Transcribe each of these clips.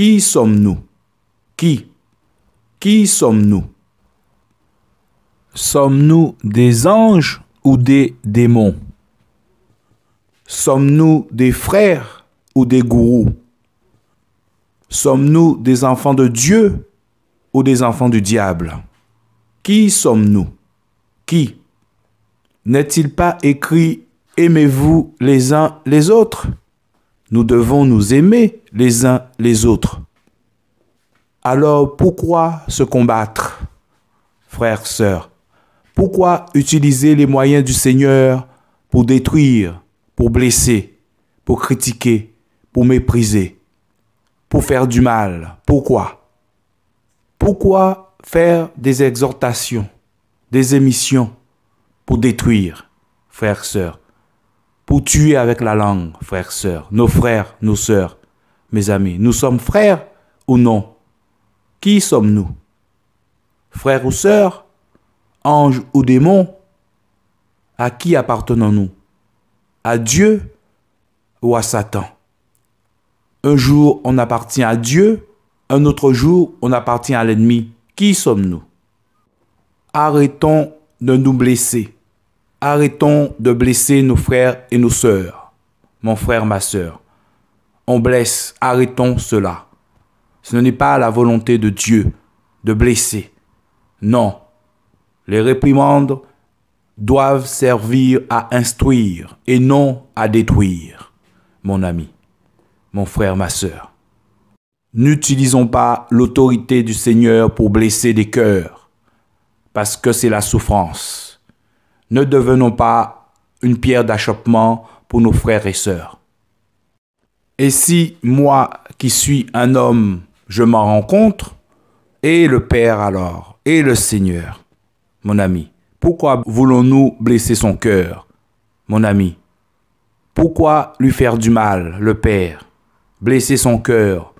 Qui sommes-nous? Qui sommes-nous? Sommes-nous des anges ou des démons? Sommes-nous des frères ou des gourous? Sommes-nous des enfants de Dieu ou des enfants du diable? Qui sommes-nous? Qui? N'est-il pas écrit « Aimez-vous les uns les autres » ? Nous devons nous aimer les uns les autres. Alors pourquoi se combattre, frères, sœurs? Pourquoi utiliser les moyens du Seigneur pour détruire, pour blesser, pour critiquer, pour mépriser, pour faire du mal? Pourquoi? Pourquoi faire des exhortations, des émissions pour détruire, frères, sœurs? Pour tuer avec la langue, frères, sœurs, nos frères, nos sœurs, mes amis. Nous sommes frères ou non? Qui sommes-nous? Frères ou sœurs? Anges ou démons? À qui appartenons-nous? À Dieu ou à Satan? Un jour, on appartient à Dieu, un autre jour, on appartient à l'ennemi. Qui sommes-nous? Arrêtons de nous blesser. Arrêtons de blesser nos frères et nos sœurs. Mon frère, ma sœur. On blesse, arrêtons cela. Ce n'est pas la volonté de Dieu de blesser. Non. Les réprimandes doivent servir à instruire et non à détruire, mon ami, mon frère, ma sœur. N'utilisons pas l'autorité du Seigneur pour blesser des cœurs, parce que c'est la souffrance. Ne devenons pas une pierre d'achoppement pour nos frères et sœurs. Et si moi, qui suis un homme, je m'en rends compte, et le Père alors, et le Seigneur, mon ami, pourquoi voulons-nous blesser son cœur, mon ami? Pourquoi lui faire du mal, le Père, blesser son cœur?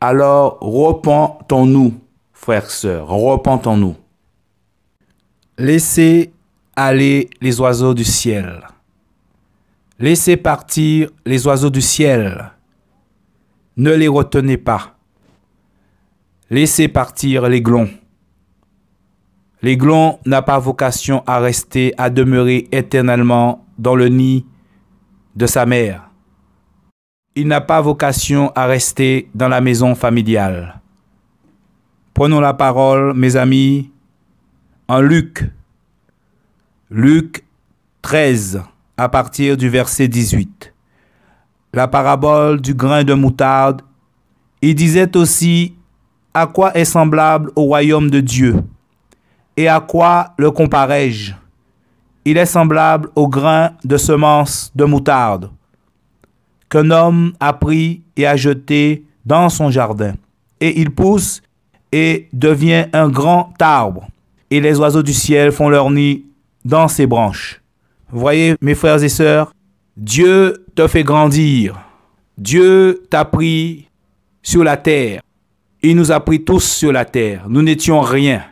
Alors repentons-nous, frères, sœurs, repentons-nous. Laissez aller les oiseaux du ciel. Laissez partir les oiseaux du ciel. Ne les retenez pas. Laissez partir l'aiglon. L'aiglon n'a pas vocation à rester, à demeurer éternellement dans le nid de sa mère. Il n'a pas vocation à rester dans la maison familiale. Prenons la parole, mes amis, en Luc 13, à partir du verset 18. La parabole du grain de moutarde. Il disait aussi, à quoi est semblable au royaume de Dieu? Et à quoi le comparais-je? Il est semblable au grain de semence de moutarde qu'un homme a pris et a jeté dans son jardin. Et il pousse et devient un grand arbre. Et les oiseaux du ciel font leur nid dans ses branches. Voyez, mes frères et sœurs, Dieu te fait grandir. Dieu t'a pris sur la terre. Il nous a pris tous sur la terre. Nous n'étions rien.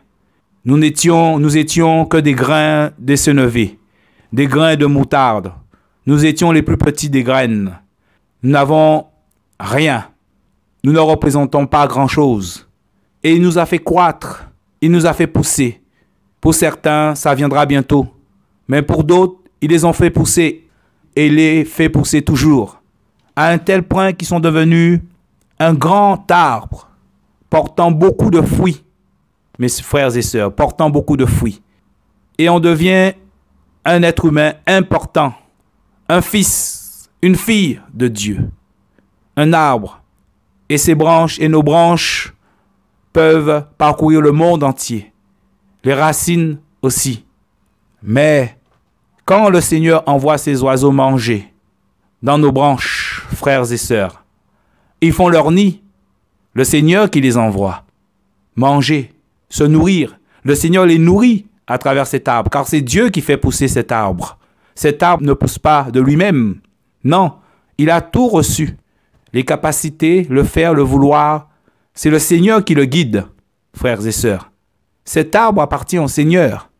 Nous étions que des grains décenevés, des grains de moutarde. Nous étions les plus petits des graines. Nous n'avons rien. Nous ne représentons pas grand-chose. Et il nous a fait croître. Il nous a fait pousser. Pour certains, ça viendra bientôt. Mais pour d'autres, ils les ont fait pousser. Et il les fait pousser toujours. À un tel point qu'ils sont devenus un grand arbre, portant beaucoup de fruits. Mes frères et sœurs, portant beaucoup de fruits. Et on devient un être humain important. Un fils, une fille de Dieu. Un arbre. Et ses branches et nos branches peuvent parcourir le monde entier. Les racines aussi. Mais quand le Seigneur envoie ses oiseaux manger dans nos branches, frères et sœurs, ils font leur nid. Le Seigneur qui les envoie. Manger, se nourrir. Le Seigneur les nourrit à travers cet arbre, car c'est Dieu qui fait pousser cet arbre. Cet arbre ne pousse pas de lui-même. Non, il a tout reçu. Les capacités, le faire, le vouloir, c'est le Seigneur qui le guide, frères et sœurs. Cet arbre appartient au Seigneur.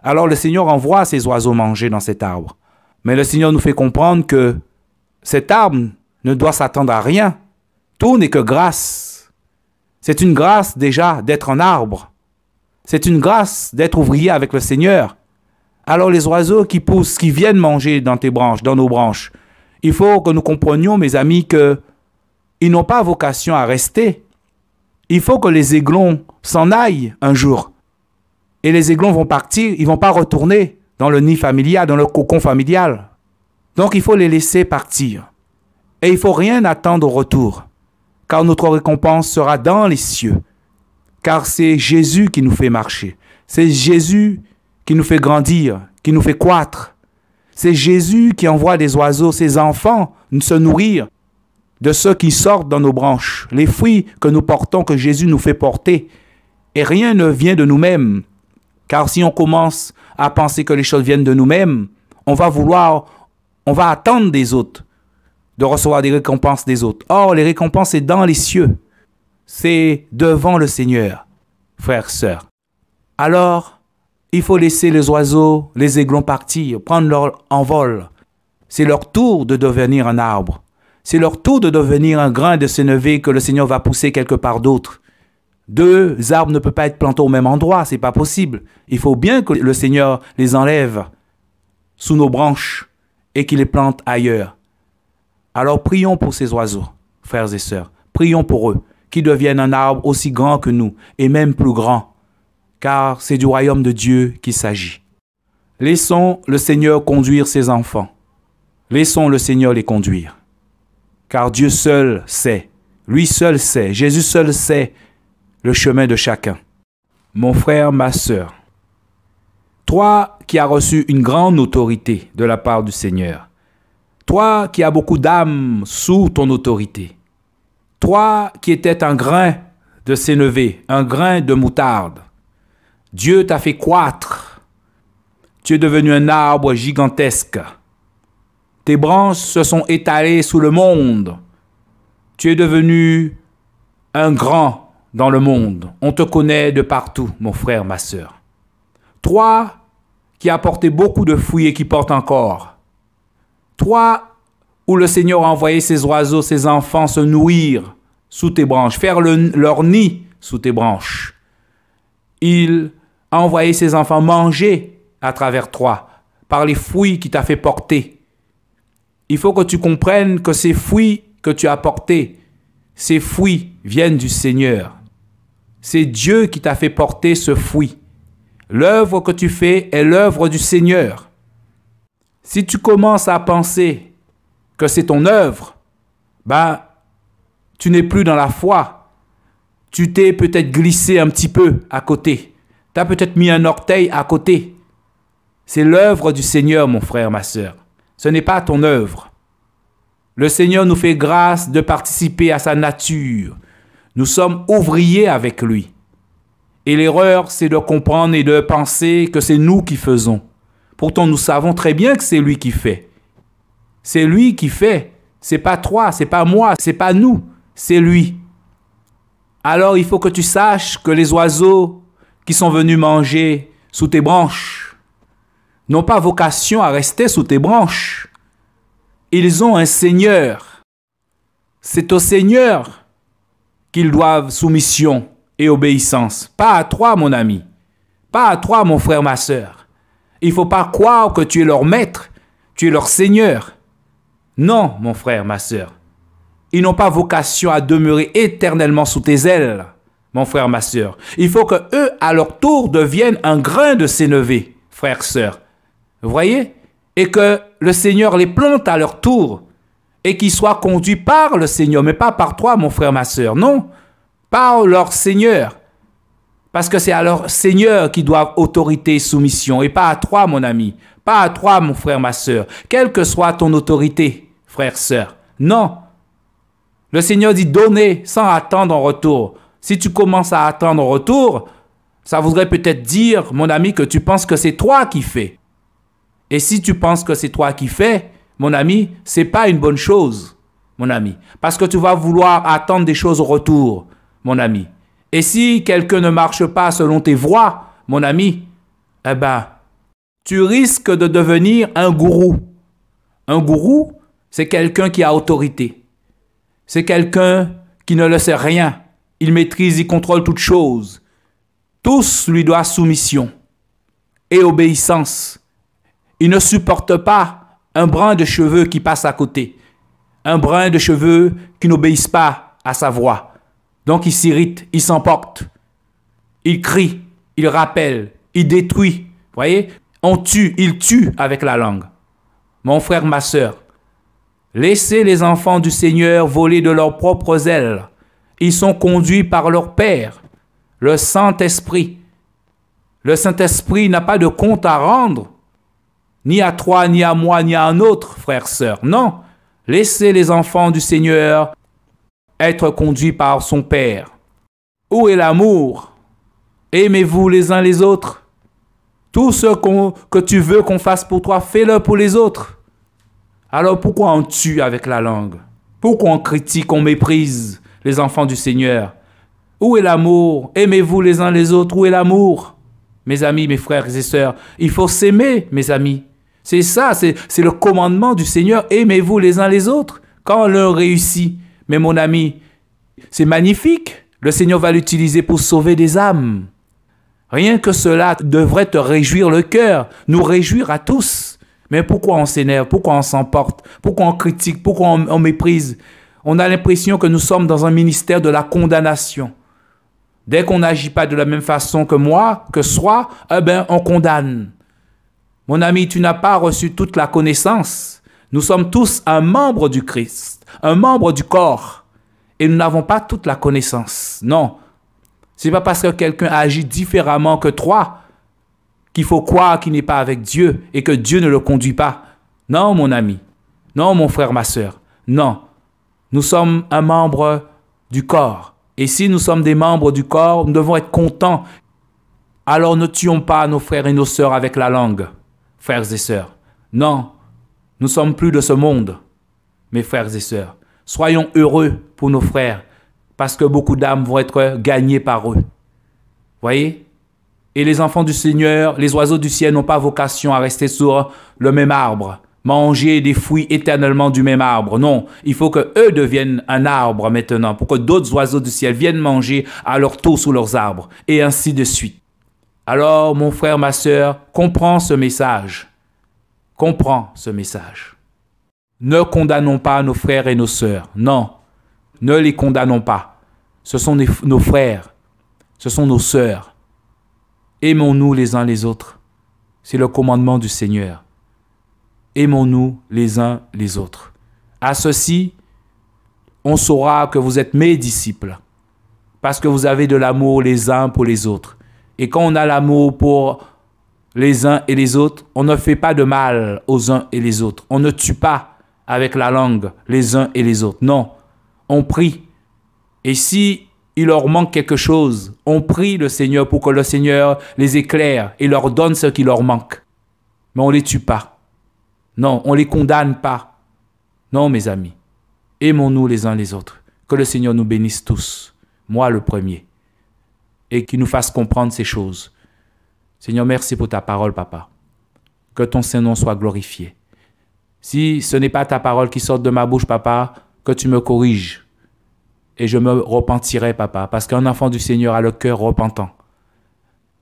Alors le Seigneur envoie ses oiseaux manger dans cet arbre. Mais le Seigneur nous fait comprendre que cet arbre ne doit s'attendre à rien. Tout n'est que grâce. C'est une grâce déjà d'être un arbre. C'est une grâce d'être ouvrier avec le Seigneur. Alors les oiseaux qui poussent, qui viennent manger dans tes branches, dans nos branches, il faut que nous comprenions, mes amis, qu'ils n'ont pas vocation à rester. Il faut que les aiglons s'en aillent un jour. Et les aiglons vont partir, ils ne vont pas retourner dans le nid familial, dans le cocon familial. Donc il faut les laisser partir. Et il ne faut rien attendre au retour, car notre récompense sera dans les cieux. Car c'est Jésus qui nous fait marcher. C'est Jésus qui nous fait grandir, qui nous fait croître. C'est Jésus qui envoie des oiseaux, ses enfants, se nourrir de ceux qui sortent dans nos branches, les fruits que nous portons, que Jésus nous fait porter. Et rien ne vient de nous-mêmes. Car si on commence à penser que les choses viennent de nous-mêmes, on va attendre des autres, de recevoir des récompenses des autres. Or, les récompenses, c'est dans les cieux. C'est devant le Seigneur, frères, sœurs. Alors, il faut laisser les oiseaux, les aiglons partir, prendre leur envol. C'est leur tour de devenir un arbre. C'est leur tour de devenir un grain de sénévé que le Seigneur va pousser quelque part d'autre. Deux arbres ne peuvent pas être plantés au même endroit, c'est pas possible. Il faut bien que le Seigneur les enlève sous nos branches et qu'il les plante ailleurs. Alors prions pour ces oiseaux, frères et sœurs. Prions pour eux, qu'ils deviennent un arbre aussi grand que nous, et même plus grand, car c'est du royaume de Dieu qu'il s'agit. Laissons le Seigneur conduire ses enfants. Laissons le Seigneur les conduire. Car Dieu seul sait, lui seul sait, Jésus seul sait le chemin de chacun. Mon frère, ma sœur, toi qui as reçu une grande autorité de la part du Seigneur, toi qui as beaucoup d'âmes sous ton autorité, toi qui étais un grain de sénévé, un grain de moutarde, Dieu t'a fait croître. Tu es devenu un arbre gigantesque. Tes branches se sont étalées sous le monde. Tu es devenu un grand dans le monde. On te connaît de partout, mon frère, ma sœur. Toi qui as porté beaucoup de fruits et qui portes encore. Toi où le Seigneur a envoyé ses oiseaux, ses enfants se nourrir sous tes branches, faire leur nid sous tes branches. Il a envoyé ses enfants manger à travers toi, par les fruits qu'il t'a fait porter. Il faut que tu comprennes que ces fruits que tu as portés, ces fruits viennent du Seigneur. C'est Dieu qui t'a fait porter ce fruit. L'œuvre que tu fais est l'œuvre du Seigneur. Si tu commences à penser que c'est ton œuvre, tu n'es plus dans la foi. Tu t'es peut-être glissé un petit peu à côté. Tu as peut-être mis un orteil à côté. C'est l'œuvre du Seigneur, mon frère, ma sœur. Ce n'est pas ton œuvre. Le Seigneur nous fait grâce de participer à sa nature. Nous sommes ouvriers avec lui. Et l'erreur, c'est de comprendre et de penser que c'est nous qui faisons. Pourtant, nous savons très bien que c'est lui qui fait. C'est lui qui fait. C'est pas toi, c'est pas moi, c'est pas nous, c'est lui. Alors, il faut que tu saches que les oiseaux qui sont venus manger sous tes branches n'ont pas vocation à rester sous tes branches. Ils ont un Seigneur. C'est au Seigneur qu'ils doivent soumission et obéissance. Pas à toi, mon ami. Pas à toi, mon frère, ma sœur. Il ne faut pas croire que tu es leur maître, tu es leur Seigneur. Non, mon frère, ma sœur. Ils n'ont pas vocation à demeurer éternellement sous tes ailes, mon frère, ma sœur. Il faut que eux, à leur tour, deviennent un grain de sénévé, frère, sœur. Vous voyez? Et que le Seigneur les plante à leur tour et qu'ils soient conduits par le Seigneur, mais pas par toi, mon frère, ma sœur. Non, par leur Seigneur. Parce que c'est à leur Seigneur qu'ils doivent autorité et soumission et pas à toi, mon ami. Pas à toi, mon frère, ma sœur. Quelle que soit ton autorité, frère, sœur. Non. Le Seigneur dit donner sans attendre en retour. Si tu commences à attendre en retour, ça voudrait peut-être dire, mon ami, que tu penses que c'est toi qui fais. Et si tu penses que c'est toi qui fais, mon ami, c'est pas une bonne chose, mon ami. Parce que tu vas vouloir attendre des choses au retour, mon ami. Et si quelqu'un ne marche pas selon tes voies, mon ami, tu risques de devenir un gourou. Un gourou, c'est quelqu'un qui a autorité. C'est quelqu'un qui ne le sait rien. Il maîtrise, il contrôle toutes choses. Tous lui doivent soumission et obéissance. Il ne supporte pas un brin de cheveux qui passe à côté. Un brin de cheveux qui n'obéissent pas à sa voix. Donc il s'irrite, il s'emporte. Il crie, il rappelle, il détruit. Vous voyez, il tue avec la langue. Mon frère, ma sœur, laissez les enfants du Seigneur voler de leurs propres ailes. Ils sont conduits par leur Père, le Saint-Esprit. Le Saint-Esprit n'a pas de compte à rendre, ni à toi, ni à moi, ni à un autre, frère, sœur. Non, laissez les enfants du Seigneur être conduits par son Père. Où est l'amour? Aimez-vous les uns les autres. Tout ce que tu veux qu'on fasse pour toi, fais-le pour les autres. Alors pourquoi on tue avec la langue? Pourquoi on critique, on méprise les enfants du Seigneur? Où est l'amour? Aimez-vous les uns les autres. Où est l'amour? Mes amis, mes frères et sœurs, il faut s'aimer, mes amis. C'est ça, c'est le commandement du Seigneur. Aimez-vous les uns les autres. Quand l'un réussit, mais mon ami, c'est magnifique. Le Seigneur va l'utiliser pour sauver des âmes. Rien que cela devrait te réjouir le cœur, nous réjouir à tous. Mais pourquoi on s'énerve? Pourquoi on s'emporte? Pourquoi on critique? Pourquoi on méprise? On a l'impression que nous sommes dans un ministère de la condamnation. Dès qu'on n'agit pas de la même façon que moi, que soi, on condamne. Mon ami, tu n'as pas reçu toute la connaissance. Nous sommes tous un membre du Christ, un membre du corps. Et nous n'avons pas toute la connaissance. Non. Ce n'est pas parce que quelqu'un agit différemment que toi qu'il faut croire qu'il n'est pas avec Dieu et que Dieu ne le conduit pas. Non, mon ami. Non, mon frère, ma sœur. Non. Nous sommes un membre du corps. Et si nous sommes des membres du corps, nous devons être contents. Alors ne tuons pas nos frères et nos sœurs avec la langue, frères et sœurs. Non, nous ne sommes plus de ce monde, mes frères et sœurs. Soyons heureux pour nos frères, parce que beaucoup d'âmes vont être gagnées par eux. Voyez? Et les enfants du Seigneur, les oiseaux du ciel n'ont pas vocation à rester sur le même arbre, manger des fruits éternellement du même arbre. Non, il faut que eux deviennent un arbre maintenant, pour que d'autres oiseaux du ciel viennent manger à leur tour sous leurs arbres, et ainsi de suite. Alors, mon frère, ma sœur, comprends ce message. Comprends ce message. Ne condamnons pas nos frères et nos sœurs. Non, ne les condamnons pas. Ce sont nos frères, ce sont nos sœurs. Aimons-nous les uns les autres. C'est le commandement du Seigneur. Aimons-nous les uns les autres. À ceci, on saura que vous êtes mes disciples, parce que vous avez de l'amour les uns pour les autres. Et quand on a l'amour pour les uns et les autres, on ne fait pas de mal aux uns et les autres. On ne tue pas avec la langue les uns et les autres. Non, on prie. Et si il leur manque quelque chose, on prie le Seigneur pour que le Seigneur les éclaire et leur donne ce qui leur manque. Mais on ne les tue pas. Non, on ne les condamne pas. Non, mes amis, aimons-nous les uns les autres. Que le Seigneur nous bénisse tous, moi le premier, et qu'il nous fasse comprendre ces choses. Seigneur, merci pour ta parole, Papa. Que ton Saint-Nom soit glorifié. Si ce n'est pas ta parole qui sort de ma bouche, Papa, que tu me corriges. Et je me repentirai, Papa, parce qu'un enfant du Seigneur a le cœur repentant.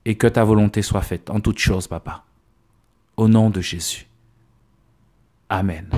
Et que ta volonté soit faite en toutes choses, Papa. Au nom de Jésus. Amen.